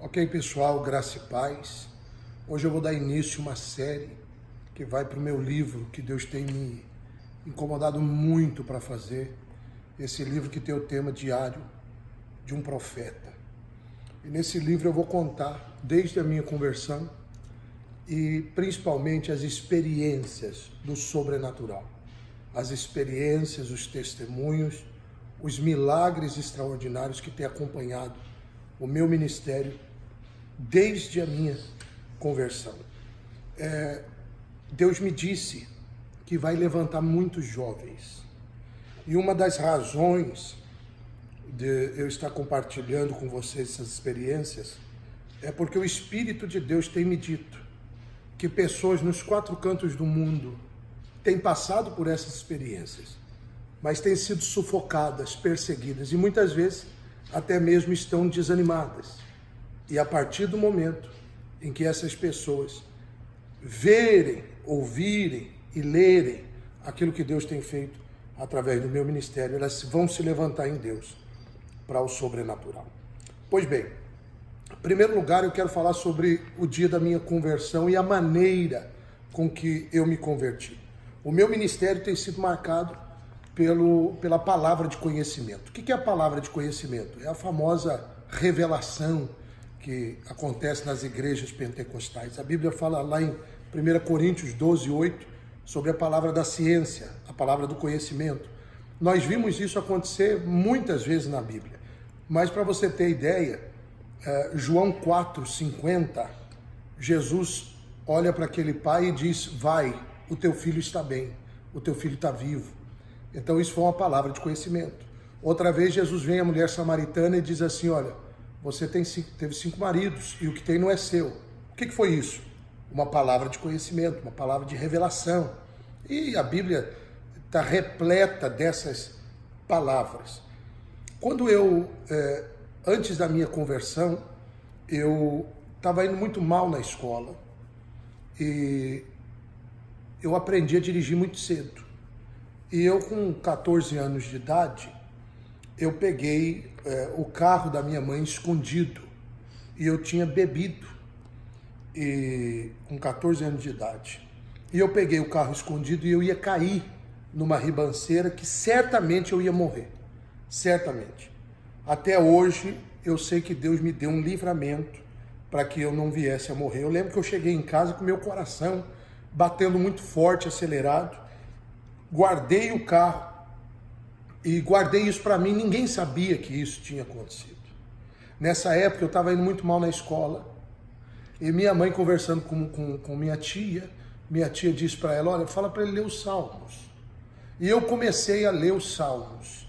Ok, pessoal, graça e paz. Hoje eu vou dar início a uma série que vai para o meu livro, que Deus tem me incomodado muito para fazer. Esse livro que tem o tema Diário de um Profeta. E nesse livro eu vou contar desde a minha conversão e principalmente as experiências do sobrenatural. As experiências, os testemunhos, os milagres extraordinários que têm acompanhado o meu ministério desde a minha conversão. Deus me disse que vai levantar muitos jovens. E uma das razões de eu estar compartilhando com vocês essas experiências é porque o Espírito de Deus tem me dito que pessoas nos quatro cantos do mundo têm passado por essas experiências, mas têm sido sufocadas, perseguidas e muitas vezes até mesmo estão desanimadas. E a partir do momento em que essas pessoas verem, ouvirem e lerem aquilo que Deus tem feito através do meu ministério, elas vão se levantar em Deus para o sobrenatural. Pois bem, em primeiro lugar eu quero falar sobre o dia da minha conversão e a maneira com que eu me converti. O meu ministério tem sido marcado pela palavra de conhecimento. O que é a palavra de conhecimento? É a famosa revelação que acontece nas igrejas pentecostais. A Bíblia fala lá em 1 Coríntios 12:8 sobre a palavra da ciência, a palavra do conhecimento. Nós vimos isso acontecer muitas vezes na Bíblia. Mas para você ter ideia, João 4:50, Jesus olha para aquele pai e diz: vai, o teu filho está bem, o teu filho está vivo. Então isso foi uma palavra de conhecimento. Outra vez Jesus vem à mulher samaritana e diz assim: olha, você teve 5 maridos e o que tem não é seu. O que foi isso? Uma palavra de conhecimento, uma palavra de revelação. E a Bíblia está repleta dessas palavras. Quando antes da minha conversão, eu estava indo muito mal na escola e eu aprendi a dirigir muito cedo. E eu, com 14 anos de idade, eu peguei o carro da minha mãe escondido e eu tinha bebido com 14 anos de idade. E eu peguei o carro escondido e eu ia cair numa ribanceira que certamente eu ia morrer. Certamente. Até hoje eu sei que Deus me deu um livramento para que eu não viesse a morrer. Eu lembro que eu cheguei em casa com meu coração batendo muito forte, acelerado. Guardei o carro e guardei isso para mim. Ninguém sabia que isso tinha acontecido. Nessa época eu estava indo muito mal na escola e minha mãe conversando com minha tia disse para ela: olha, fala para ele ler os Salmos. E eu comecei a ler os Salmos.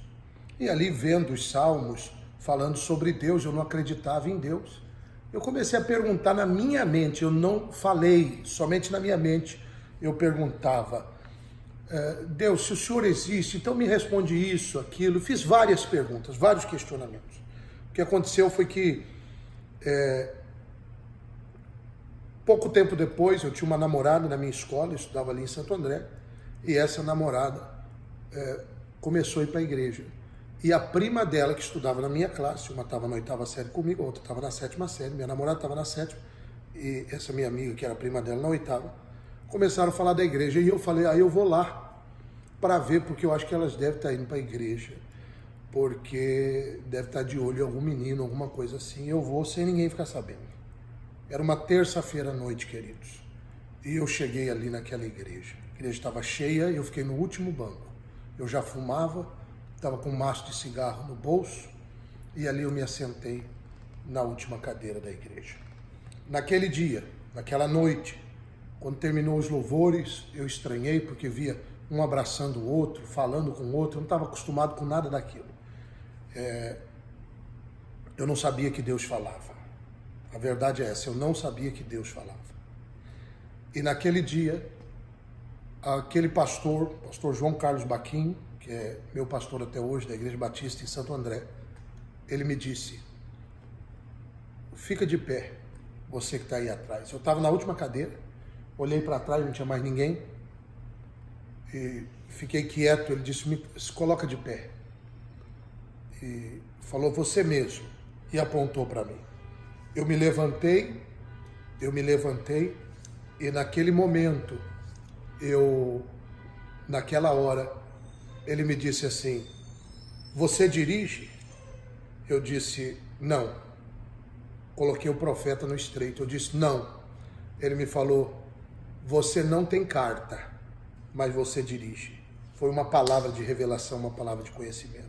E ali vendo os Salmos, falando sobre Deus, eu não acreditava em Deus. Eu comecei a perguntar na minha mente, eu não falei, somente na minha mente eu perguntava: Deus, se o Senhor existe, então me responde isso, aquilo. Fiz várias perguntas, vários questionamentos. O que aconteceu foi que pouco tempo depois eu tinha uma namorada na minha escola, eu estudava ali em Santo André, e essa namorada começou a ir para a igreja. E a prima dela, que estudava na minha classe, uma estava na 8ª série comigo, a outra estava na 7ª série, minha namorada estava na 7ª, e essa minha amiga, que era a prima dela, na 8ª, começaram a falar da igreja, e eu falei: eu vou lá para ver, porque eu acho que elas devem estar indo para a igreja, porque deve estar de olho em algum menino, alguma coisa assim. Eu vou sem ninguém ficar sabendo. Era uma terça-feira à noite, queridos, e eu cheguei ali naquela igreja. A igreja estava cheia e eu fiquei no último banco. Eu já fumava, estava com um maço de cigarro no bolso, e ali eu me assentei na última cadeira da igreja. Naquele dia, naquela noite, quando terminou os louvores, eu estranhei porque via um abraçando o outro, falando com o outro. Eu não estava acostumado com nada daquilo. Eu não sabia que Deus falava. A verdade é essa, eu não sabia que Deus falava. E naquele dia, aquele pastor João Carlos Baquim, que é meu pastor até hoje, da Igreja Batista em Santo André, ele me disse: fica de pé, você que está aí atrás. Eu estava na última cadeira, olhei para trás, não tinha mais ninguém, e fiquei quieto. Ele disse: se coloca de pé. E falou: você mesmo. E apontou para mim. Eu me levantei e naquele momento, naquela hora, ele me disse assim: você dirige? Eu disse: não. Coloquei o profeta no estreito, eu disse: não. Ele me falou: você não tem carta, mas você dirige. Foi uma palavra de revelação, uma palavra de conhecimento.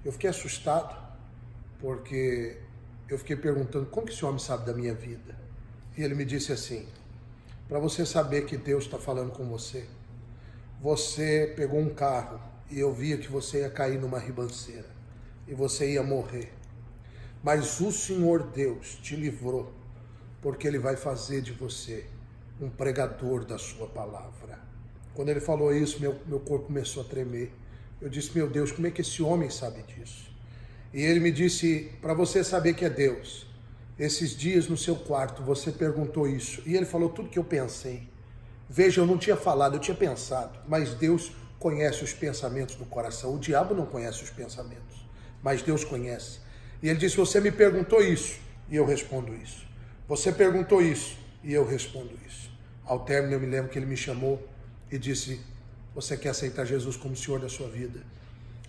Eu fiquei assustado, porque eu fiquei perguntando: como que esse homem sabe da minha vida? E ele me disse assim: para você saber que Deus está falando com você, você pegou um carro e eu via que você ia cair numa ribanceira e você ia morrer. Mas o Senhor Deus te livrou, porque Ele vai fazer de você um pregador da sua palavra. Quando ele falou isso, meu corpo começou a tremer. Eu disse: meu Deus, como é que esse homem sabe disso? E ele me disse: para você saber que é Deus, esses dias no seu quarto você perguntou isso. E ele falou tudo que eu pensei. Veja, eu não tinha falado, eu tinha pensado, mas Deus conhece os pensamentos do coração. O diabo não conhece os pensamentos, mas Deus conhece. E ele disse: você me perguntou isso, e eu respondo isso. Você perguntou isso, e eu respondo isso. Ao término, eu me lembro que ele me chamou e disse: você quer aceitar Jesus como Senhor da sua vida?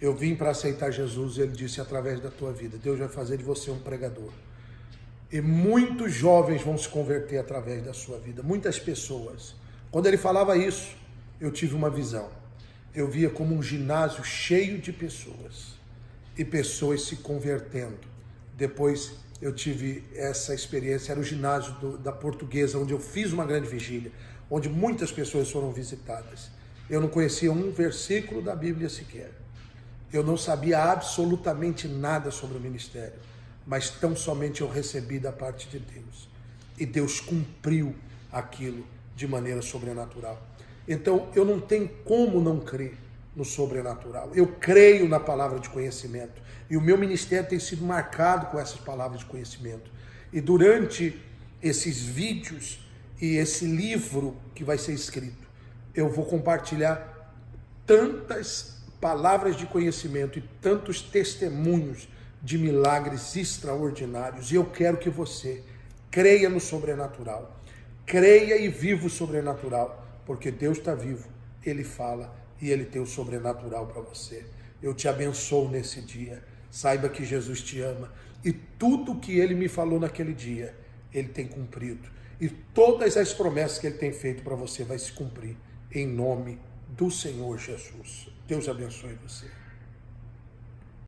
Eu vim para aceitar Jesus, e ele disse: através da tua vida, Deus vai fazer de você um pregador. E muitos jovens vão se converter através da sua vida, muitas pessoas. Quando ele falava isso, eu tive uma visão. Eu via como um ginásio cheio de pessoas, e pessoas se convertendo. Depois eu tive essa experiência, era o ginásio da Portuguesa, onde eu fiz uma grande vigília, onde muitas pessoas foram visitadas. Eu não conhecia um versículo da Bíblia sequer. Eu não sabia absolutamente nada sobre o ministério, mas tão somente eu recebi da parte de Deus. E Deus cumpriu aquilo de maneira sobrenatural. Então, eu não tenho como não crer no sobrenatural. Eu creio na palavra de conhecimento. E o meu ministério tem sido marcado com essas palavras de conhecimento. E durante esses vídeos e esse livro que vai ser escrito, eu vou compartilhar tantas palavras de conhecimento e tantos testemunhos de milagres extraordinários. E eu quero que você creia no sobrenatural. Creia e viva o sobrenatural, porque Deus está vivo, Ele fala e Ele tem o sobrenatural para você. Eu te abençoo nesse dia. Saiba que Jesus te ama e tudo que Ele me falou naquele dia, Ele tem cumprido. E todas as promessas que Ele tem feito para você vai se cumprir, em nome do Senhor Jesus. Deus abençoe você.